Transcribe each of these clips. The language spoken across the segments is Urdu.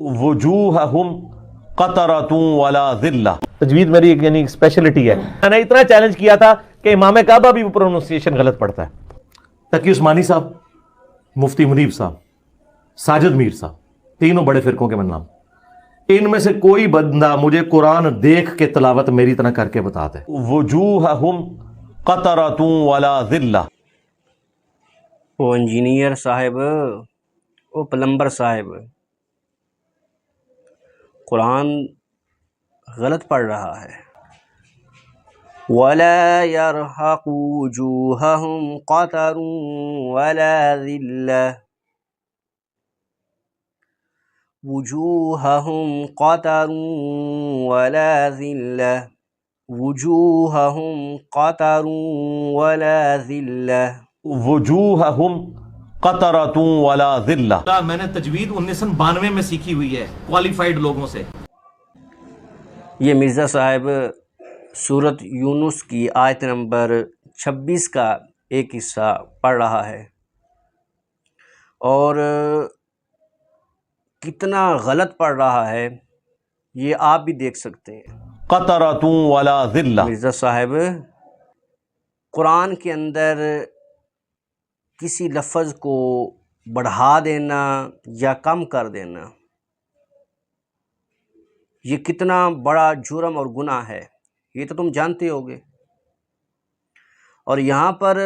وجوہہم قطرۃ ولا ذلہ۔ تجوید میری ایک یعنی اسپیشلٹی ہے، میں نے اتنا چیلنج کیا تھا کہ امام کعبہ بھی پروننسیشن غلط پڑتا ہے۔ تقی عثمانی صاحب، مفتی منیب صاحب، ساجد میر صاحب، تینوں بڑے فرقوں کے نام، ان میں سے کوئی بندہ مجھے قرآن دیکھ کے تلاوت میری طرح کر کے بتا دے۔ وجوہہم قطرۃ ولا ذلہ۔ وہ انجینئر صاحب، وہ پلمبر صاحب، قرآن غلط پڑھ رہا ہے۔ وَلَا يَرْحَقُ وُجُوهَهُمْ قَتَرٌ وَلَا ذِلَّةٌ، وُجُوهَهُمْ قَتَرٌ وَلَا ذِلَّةٌ، وُجُوهَهُمْ قَتَرٌ وَلَا ذِلَّةٌ، وجوہہم قطرۃ ولا ذلہ۔ میں نے تجوید 1992 میں سیکھی ہوئی ہے کوالیفائڈ لوگوں سے۔ یہ مرزا صاحب سورۃ یونس کی آیت نمبر 26 کا ایک حصہ پڑھ رہا ہے، اور کتنا غلط پڑھ رہا ہے یہ آپ بھی دیکھ سکتے ہیں۔ قطرۃ ولا ذلہ۔ مرزا صاحب، قرآن کے اندر کسی لفظ کو بڑھا دینا یا کم کر دینا یہ کتنا بڑا جرم اور گناہ ہے، یہ تو تم جانتے ہوگے، اور یہاں پر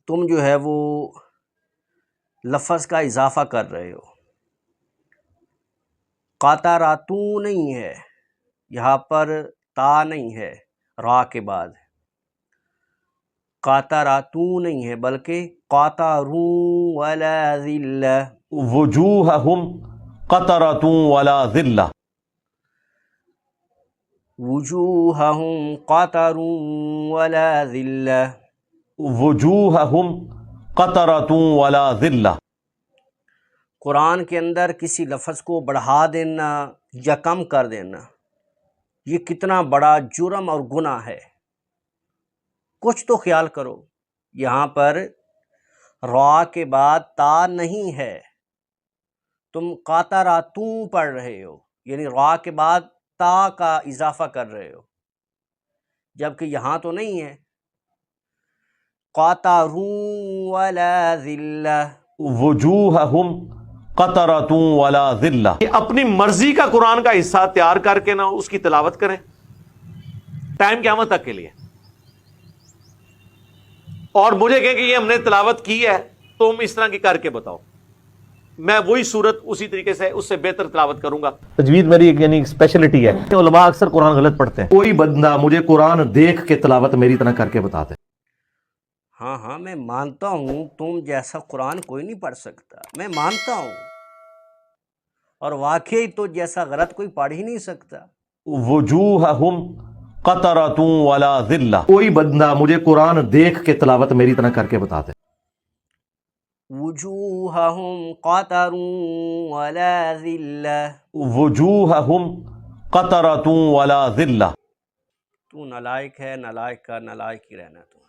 تم جو ہے وہ لفظ کا اضافہ کر رہے ہو۔ قاطراتوں نہیں ہے، یہاں پر تا نہیں ہے را کے بعد، قاطراتوں نہیں ہے بلکہ قاطرون ولا ذلہ۔ وجوہہم قطرۃ ولا ذلہ۔ وجوہہم قطر ولا ذلہ۔ وجوہہم قطرۃ ولا ذلہ۔ قرآن کے اندر کسی لفظ کو بڑھا دینا یا کم کر دینا یہ کتنا بڑا جرم اور گناہ ہے۔ کچھ تو خیال کرو، یہاں پر را کے بعد تا نہیں ہے، تم قاطراتوں پڑھ رہے ہو، یعنی را کے بعد تا کا اضافہ کر رہے ہو، جبکہ یہاں تو نہیں ہے۔ قاطرون ولا ذلہ۔ وجوہہم قطرۃ ولا ذلہ۔ اپنی مرضی کا قرآن کا حصہ تیار کر کے نا اس کی تلاوت کریں ٹائم قیامت تک کے لیے، اور مجھے کہیں کہ یہ ہم نے تلاوت کی ہے، تم اس طرح کی کر کے بتاؤ، میں وہی صورت اسی طریقے سے اس سے بہتر تلاوت کروں گا۔ تجوید میری ایک یعنی اسپیشلٹی ہے، علماء اکثر قرآن غلط پڑھتے ہیں۔ کوئی بندہ مجھے قرآن دیکھ کے تلاوت میری طرح کر کے بتا دے۔ ہاں میں مانتا ہوں تم جیسا قرآن کوئی نہیں پڑھ سکتا، میں مانتا ہوں، اور واقعی تو جیسا غلط کوئی پڑھ ہی نہیں سکتا۔ وجوہہم قطرۃ ولا ذلہ۔ کوئی بندہ مجھے قرآن دیکھ کے تلاوت میری طرح کر کے بتا دے۔ وجوہہم قطر ولا ذلہ۔ وجوہہم قطرۃ ولا ذلہ۔ تو نالائق ہے، نالائق کا نالائق ہی رہنا تو۔